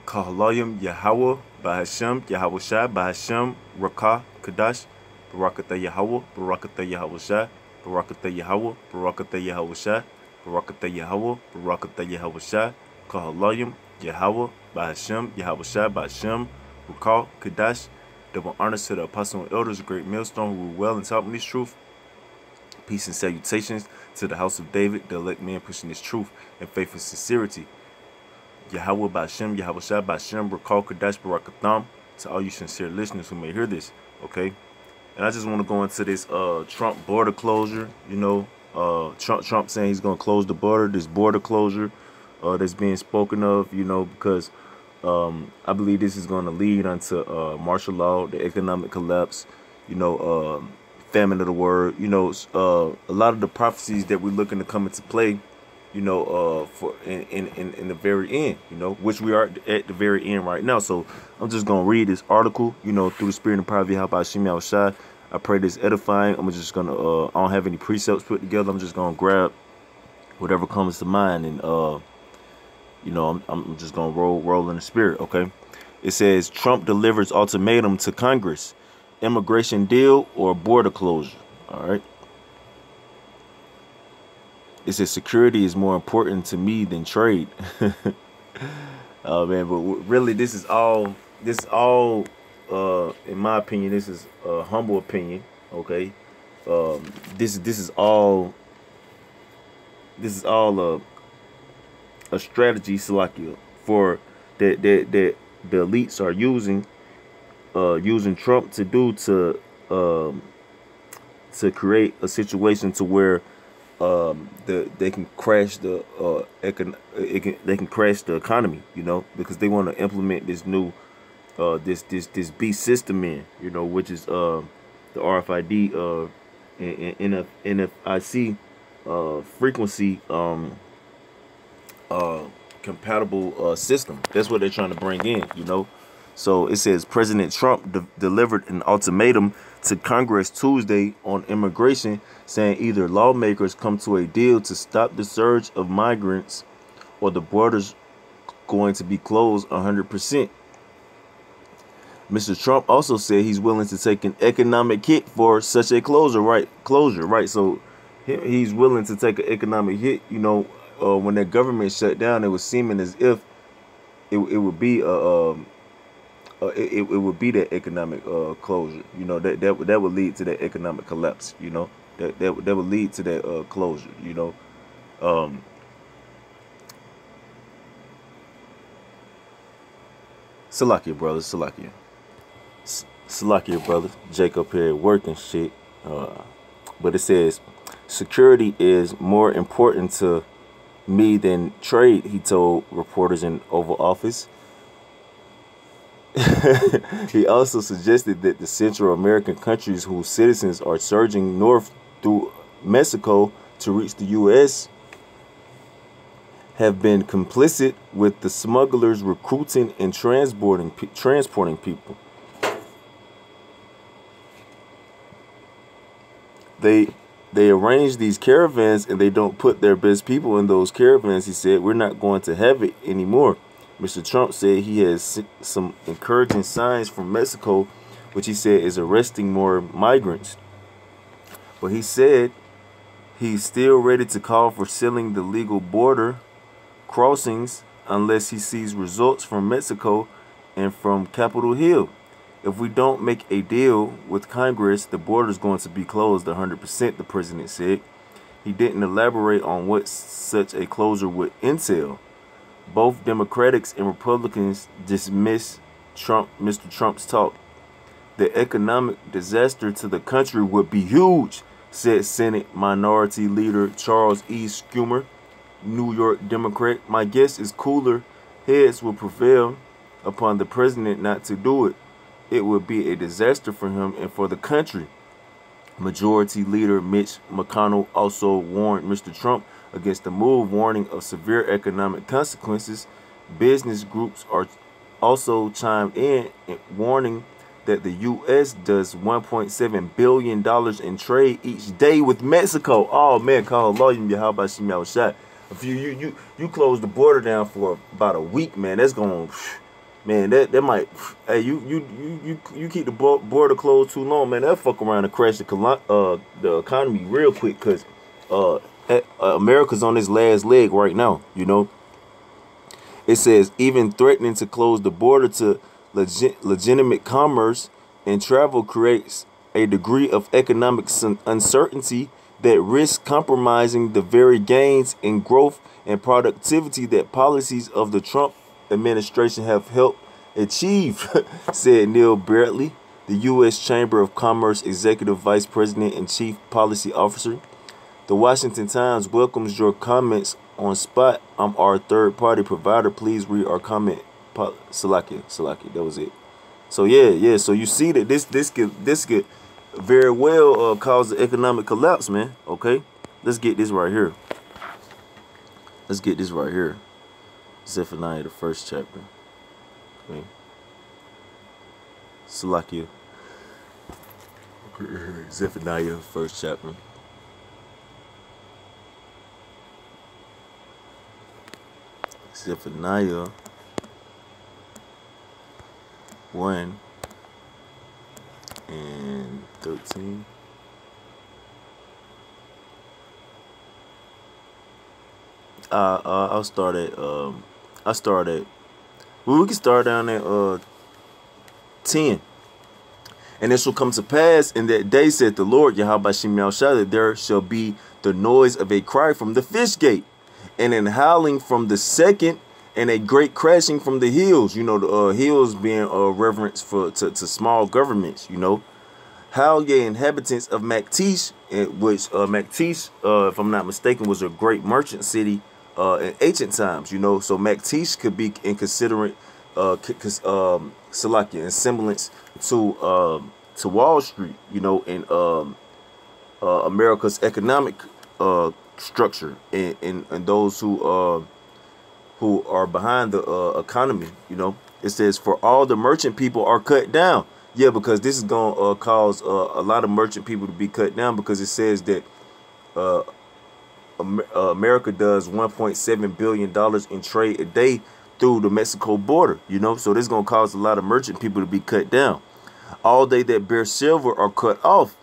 Kahalayim Yahweh Bahashem Yahweh Shai Bahashem Rakah Kadash Barakatha Yahweh Barakatha Yahweh Shai Barakatha Yahweh Barakatha Yahweh Shai Barakatha Yahweh Barakatha Yahweh Shai Kahalayim Yahweh Bahashem Yahweh Shai Bahashem Rakah Kadash. Double honors to the apostle and elders, a great millstone who rule well and taught me this truth. Peace and salutations to the house of David, the elect man pushing this truth in faith and sincerity. Yahweh Ba'Shem, Yahweh Shai Ba'Shem, Rakal Kadash Barakatham, to all you sincere listeners who may hear this, okay? And I just want to go into this Trump border closure, you know, Trump saying he's going to close the border, this border closure that's being spoken of, you know, because I believe this is going to lead unto martial law, the economic collapse, you know, famine of the word, you know, a lot of the prophecies that we're looking to come into play, you know, for in the very end, you know, which we are at the very end right now. So I'm just gonna read this article, you know, through the spirit and power of Yahweh Hashem Yahweh Shai. I pray this edifying. I'm just gonna I don't have any precepts put together. I'm just gonna grab whatever comes to mind, and you know, I'm just gonna roll in the spirit. Okay, it says Trump delivers ultimatum to Congress: immigration deal or border closure. All right. It says security is more important to me than trade. Oh man, but really, this is all. In my opinion, this is a humble opinion. Okay, this is all. This is all a strategy, Salakia, for that the elites are using Trump to do to create a situation to where they can crash they can crash the economy, you know, because they want to implement this new this beast system in, you know, which is the RFID NFIC frequency compatible system. That's what they're trying to bring in, you know. So it says President Trump delivered an ultimatum to Congress Tuesday on immigration, saying either lawmakers come to a deal to stop the surge of migrants or the border's going to be closed 100%. Mr. Trump also said he's willing to take an economic hit for such a closure, right? So he's willing to take an economic hit. You know, when that government shut down, it was seeming as if it would be it would be that economic closure, you know, that would lead to that economic collapse, you know, that would lead to that closure, you know. Salakia, brothers, Salakia, brothers, Jacob here working shit, but it says security is more important to me than trade, he told reporters in Oval Office. He also suggested that the Central American countries whose citizens are surging north through Mexico to reach the U.S. have been complicit with the smugglers recruiting and transporting people. They arrange these caravans and they don't put their best people in those caravans. He said, we're not going to have it anymore. Mr. Trump said he has some encouraging signs from Mexico, which he said is arresting more migrants. But he said he's still ready to call for sealing the legal border crossings unless he sees results from Mexico and from Capitol Hill. If we don't make a deal with Congress, the border is going to be closed 100%, the president said. He didn't elaborate on what such a closure would entail. Both Democrats and Republicans dismiss Mr. Trump's talk. The economic disaster to the country would be huge, said Senate Minority Leader Charles E. Schumer, New York Democrat. My guess is cooler heads will prevail upon the president not to do it. It would be a disaster for him and for the country. Majority Leader Mitch McConnell also warned Mr. Trump against the move, warning of severe economic consequences. Business groups are also chimed in, warning that the U.S. does $1.7 billion in trade each day with Mexico. Oh man, call Allah, how about Shimei Shot? If you close the border down for about a week, man, that's going Man, that might. Hey, you keep the border closed too long, man. That fuck around and crash the economy real quick, cause America's on its last leg right now. You know, it says even threatening to close the border to legitimate commerce and travel creates a degree of economic uncertainty that risks compromising the very gains in growth and productivity that policies of the Trump administration have helped achieve, said Neil Bradley, the U.S. Chamber of Commerce Executive Vice President and Chief Policy Officer. The Washington Times welcomes your comments on Spot. I'm our third-party provider. Please read our comment. Salakia, that was it. So yeah. So you see that this could very well cause the economic collapse, man. Okay, let's get this right here. Zephaniah, the first chapter. Okay. Salakia. Zephaniah, first chapter. Zephaniah 1 and 13. I'll start at well, we can start down at 10. And it shall come to pass in that day, said the Lord Yahweh Shemel Shah, that there shall be the noise of a cry from the fish gate, and an howling from the second, and a great crashing from the hills. You know, the hills being reverence to small governments. You know, howl ye inhabitants of Maktish, which Maktish, if I'm not mistaken, was a great merchant city in ancient times. You know, so Maktish could be in considerate Salakia in semblance to Wall Street. You know, in America's economic structure, and those who are behind the economy. You know, it says, for all the merchant people are cut down. Yeah, because this is gonna cause a lot of merchant people to be cut down, because it says that America does $1.7 billion in trade a day through the Mexico border. You know, so this is gonna cause a lot of merchant people to be cut down. All they that bear silver are cut off.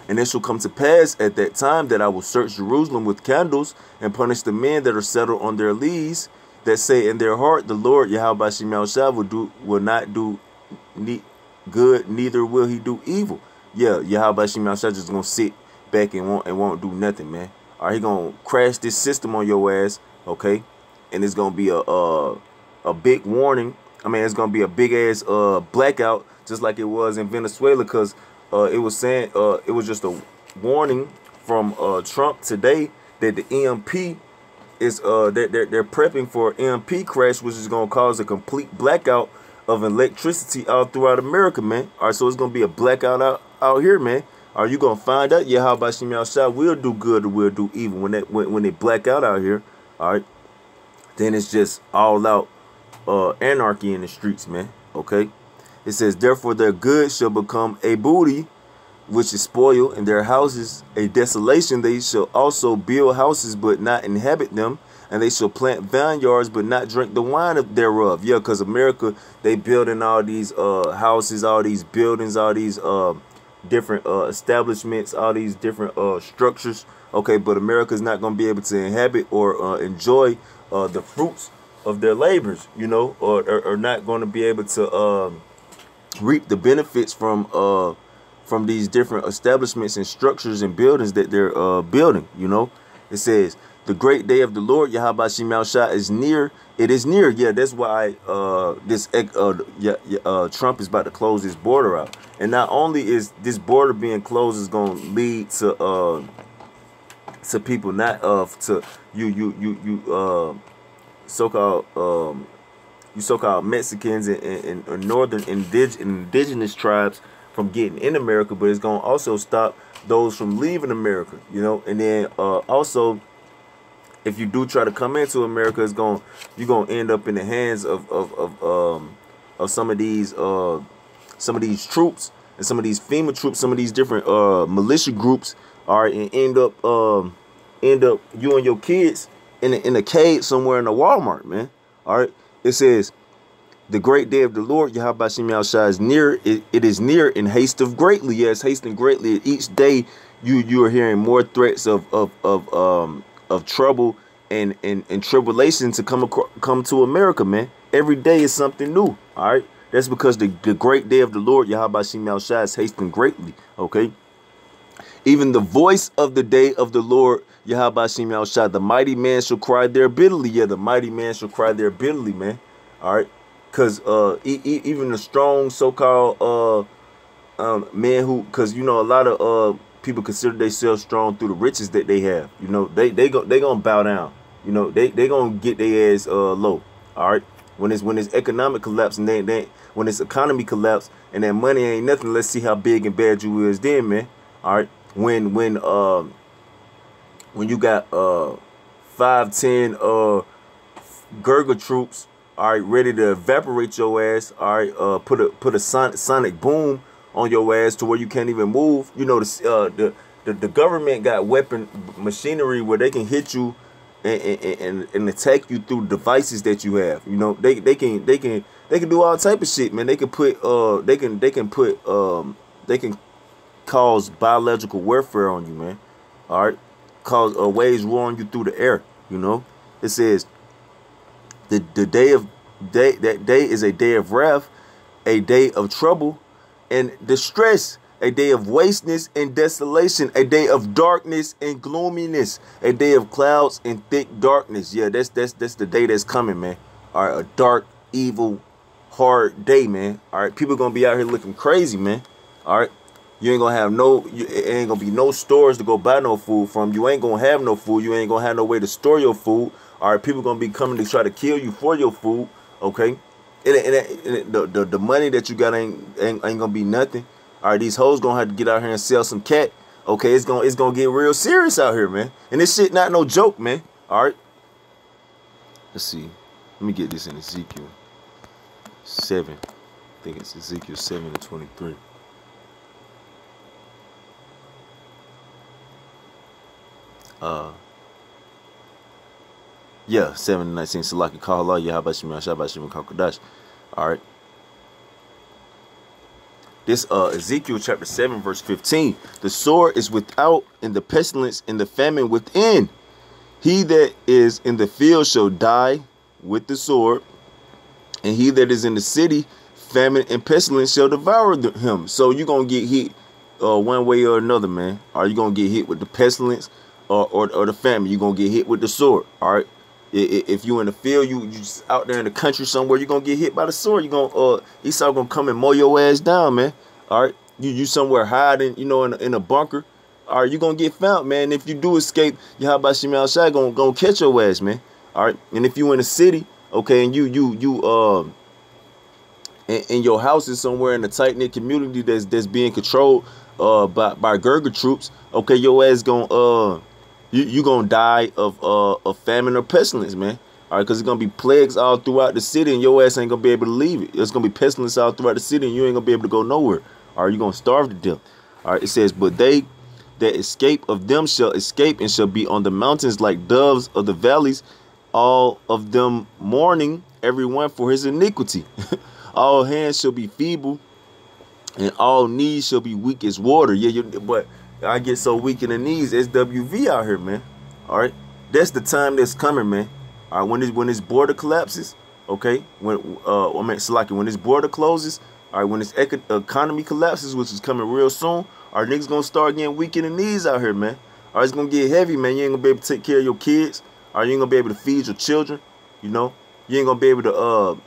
And it shall come to pass at that time that I will search Jerusalem with candles, and punish the men that are settled on their lees, that say in their heart, the Lord Yahweh Shemel Shah will not do good, neither will he do evil. Yeah, Yahweh Shemel Shah just gonna sit back and won't do nothing, man. All right, he gonna crash this system on your ass, okay? And it's gonna be a big warning. I mean, it's gonna be a big ass blackout, just like it was in Venezuela, because it was saying it was just a warning from Trump today that the EMP is they're prepping for an EMP crash, which is gonna cause a complete blackout of electricity all throughout America, man. All right, so it's gonna be a blackout out here, man. Are you gonna find out? Yeah, how about Shemel Shah will do good or will do evil when they black out here? All right, then it's just all out anarchy in the streets, man. Okay. It says, therefore their goods shall become a booty, which is spoiled, and their houses a desolation. They shall also build houses, but not inhabit them. And they shall plant vineyards, but not drink the wine thereof. Yeah, because America, they building all these houses, all these buildings, all these different establishments, all these different structures. Okay, but America's not going to be able to inhabit or enjoy the fruits of their labors, you know, or not going to be able to reap the benefits from these different establishments and structures and buildings that they're building. You know, it says the great day of the Lord Yahweh Shemel Shah is near. It is near. Yeah, that's why Trump is about to close this border out. And not only is this border being closed is going to lead to people not to so-called Mexicans and northern indigenous tribes from getting in America, but it's going to also stop those from leaving America, you know. And then also, if you do try to come into America, you're going to end up in the hands of some of these troops and some of these FEMA troops, some of these different militia groups, all right, and end up you and your kids in a cage somewhere in a Walmart, man. All right. It says, The great day of the Lord, Yahweh Shem Yahushua, is near. It is near and hasteth greatly. Yes, hastening greatly. Each day you are hearing more threats of trouble and tribulation to come to America, man. Every day is something new. All right. That's because the great day of the Lord, Yahweh Shem Yahushua, is hastening greatly. Okay. Even the voice of the day of the Lord, Yahweh Shem Yahushua, the mighty man shall cry there bitterly. Yeah, the mighty man shall cry there bitterly, man. All right. Because even the strong so-called men who, because, you know, a lot of people consider themselves strong through the riches that they have. You know, they gonna bow down. You know, they gonna get their ass low. All right. When it's economic collapse and when it's economy collapse and that money ain't nothing, let's see how big and bad you is then, man. All right. When you got 5-10 Gurga troops, all right, ready to evaporate your ass, all right, put a sonic boom on your ass to where you can't even move. You know, the government got weapon machinery where they can hit you and attack you through devices that you have. You know, they can do all type of shit, man. They can cause biological warfare on you, man. All right, cause wage war on you through the air. You know, it says that day is a day of wrath, a day of trouble and distress, a day of wasteness and desolation, a day of darkness and gloominess, a day of clouds and thick darkness. Yeah, that's the day that's coming, man. All right, a dark, evil, hard day, man. All right, people gonna be out here looking crazy, man. All right, you ain't gonna have it ain't gonna be no stores to go buy no food from. You ain't gonna have no food. You ain't gonna have no way to store your food. All right, people gonna be coming to try to kill you for your food. Okay, the money that you got ain't gonna be nothing. All right, these hoes gonna have to get out here and sell some cat. Okay, it's gonna get real serious out here, man. And this shit not no joke, man. All right, let's see. Let me get this in Ezekiel 7. I think it's Ezekiel 7:23. Yeah, 7:19. Salaki Kahala Yahweh Shem Yahushua Shem Kakadash. All right. This Ezekiel chapter 7 verse 15. The sword is without, and the pestilence and the famine within. He that is in the field shall die with the sword, and he that is in the city, famine and pestilence shall devour him. So you're gonna get hit one way or another, man. Are you gonna get hit with the pestilence or the famine? You're gonna get hit with the sword. All right. If you in the field, you just out there in the country somewhere, you're gonna get hit by the sword. You're gonna Esau gonna come and mow your ass down, man. All right, you somewhere hiding, you know, in a bunker. All right, you gonna get found, man. If you do escape, Yahweh Shem Yahushua gonna catch your ass, man. All right, and if you in a city, okay, and you in your house is somewhere in a tight knit community that's being controlled by Gurga troops, okay, your ass gonna You gonna die of famine or pestilence, man. All right, because it's gonna be plagues all throughout the city, and your ass ain't gonna be able to leave it. It's gonna be pestilence all throughout the city, and you ain't gonna be able to go nowhere. All right, you're gonna starve to death. All right, it says, but they that escape of them shall escape and shall be on the mountains like doves of the valleys, all of them mourning, everyone for his iniquity. All hands shall be feeble, and all knees shall be weak as water. Yeah, but I get so weak in the knees. SWV out here, man. All right, that's the time that's coming, man. All right, when this border collapses, okay. When this border closes, all right. When this economy collapses, which is coming real soon, our niggas gonna start getting weak in the knees out here, man. All right, it's gonna get heavy, man. You ain't gonna be able to take care of your kids. All right, you ain't gonna be able to feed your children. You know, you ain't gonna be able to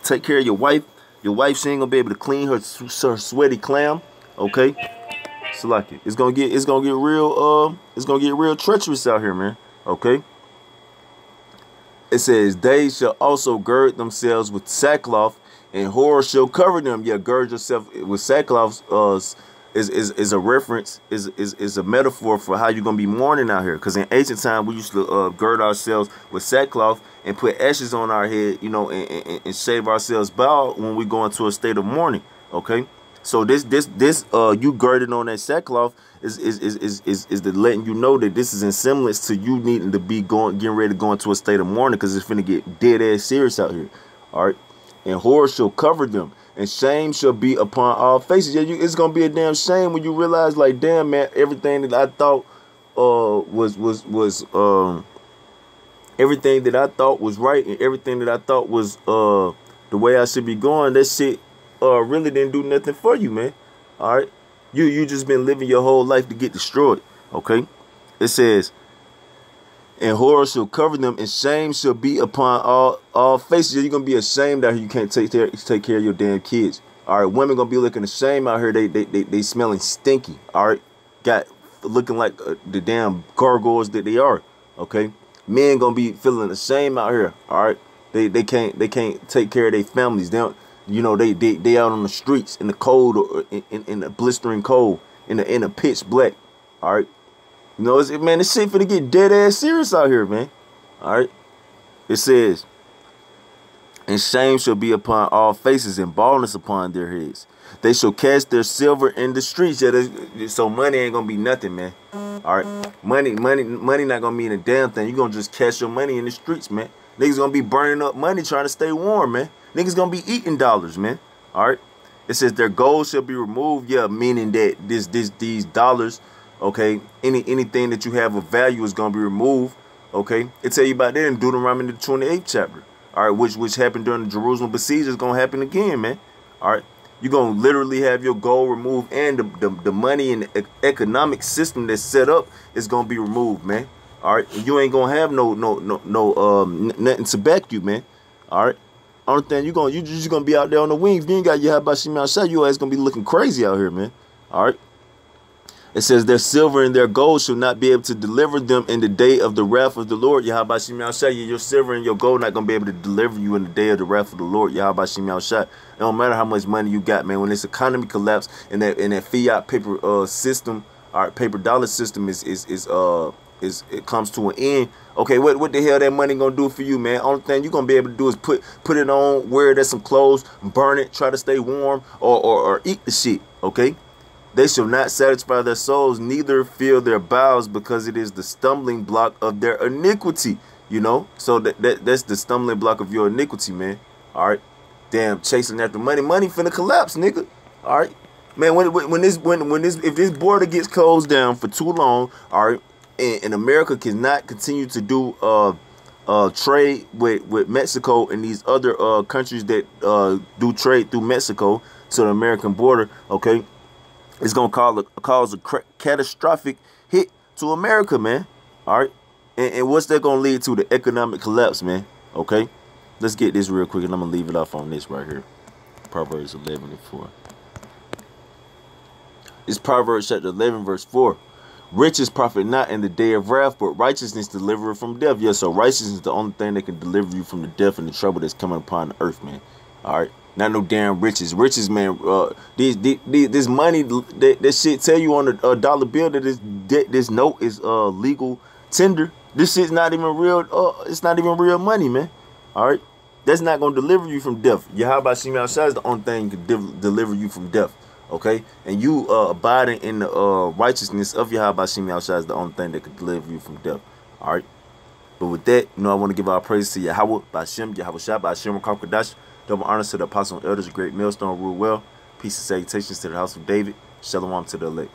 take care of your wife. Your wife, she ain't gonna be able to clean her sweaty clam. Okay. Salaki. It's gonna get real treacherous out here, man. Okay. It says they shall also gird themselves with sackcloth, and horror shall cover them. Yeah, gird yourself with sackcloth is a reference, is a metaphor for how you're gonna be mourning out here. Because in ancient time we used to gird ourselves with sackcloth and put ashes on our head, you know, and shave ourselves bald when we go into a state of mourning. Okay. So this you girded on that sackcloth is the letting you know that this is in semblance to you needing to be getting ready to go into a state of mourning, because it's finna get dead ass serious out here. All right. And horror shall cover them, and shame shall be upon all faces. Yeah, it's gonna be a damn shame when you realize, like, damn, man, everything that I thought everything that I thought was right, and everything that I thought was the way I should be going, that shit really didn't do nothing for you, man. All right. You just been living your whole life to get destroyed. Okay. It says, and horror shall cover them, and shame shall be upon all faces. You're gonna be ashamed out here. You can't take care of your damn kids. All right, women gonna be looking ashamed out here. They smelling stinky. All right, got looking like the damn gargoyles that they are. Okay, men gonna be feeling ashamed out here. All right, they can't take care of their families. They don't, you know, they out on the streets in the cold, or in the blistering cold, in the pitch black. All right. You know, man, this shit finna get dead ass serious out here, man. All right. It says, and shame shall be upon all faces, and baldness upon their heads. They shall cast their silver in the streets. Yeah, so money ain't gonna be nothing, man. All right. Money not gonna mean a damn thing. You gonna just cash your money in the streets, man. Niggas gonna be burning up money trying to stay warm, man. Niggas gonna be eating dollars, man. All right. It says their gold shall be removed. Yeah, meaning that these dollars, okay, anything that you have of value is gonna be removed. Okay, it tell you about that in Deuteronomy the 28th chapter. All right, which happened during the Jerusalem besiege is gonna happen again, man. All right, you're gonna literally have your gold removed, and the money and the economic system that's set up is gonna be removed, man. All right, and you ain't gonna have no nothing to back you, man. All right, only thing you just gonna be out there on the wings. If you ain't got your Habashim outside, your ass gonna be looking crazy out here, man. All right. It says their silver and their gold shall not be able to deliver them in the day of the wrath of the Lord. Yahabashim Yahshua, your silver and your gold not going to be able to deliver you in the day of the wrath of the Lord. Yahabashim Yahshua. It don't matter how much money you got, man. When this economy collapse and that fiat paper system, our paper dollar system is it comes to an end. Okay, what the hell that money gonna do for you, man? Only thing you gonna be able to do is put it on, wear it as some clothes, burn it, try to stay warm, or eat the shit. Okay. They shall not satisfy their souls, neither fill their bowels, because it is the stumbling block of their iniquity. You know, so that's the stumbling block of your iniquity, man. All right, damn, chasing after money finna collapse, nigga. All right, man. If this border gets closed down for too long, all right, and America cannot continue to do trade with Mexico and these other countries that do trade through Mexico to the American border, okay. It's going to cause a catastrophic hit to America, man. All right. And what's that going to lead to? The economic collapse, man. Okay. Let's get this real quick, and I'm going to leave it off on this right here. Proverbs 11:4. It's Proverbs chapter 11, verse 4. Riches profit not in the day of wrath, but righteousness delivereth from death. Yeah, so righteousness is the only thing that can deliver you from the death and the trouble that's coming upon the earth, man. All right. Not no damn riches. Riches, man. This money, that shit tell you on a dollar bill that this note is legal tender. This shit's not even real. It's not even real money, man. All right, that's not gonna deliver you from death. Yahweh Shemi Al-Shai is the only thing that can deliver you from death. Okay, and you abiding in the righteousness of Yahweh Shemi Al-Shai is the only thing that can deliver you from death. All right, but with that, you know, I want to give our praise to Yahweh Bashem, Yahweh Shai, Bashem Rakakadash. Double honors to the apostle and elders, great millstone rule well. Peace and salutations to the house of David. Shalom to the elect.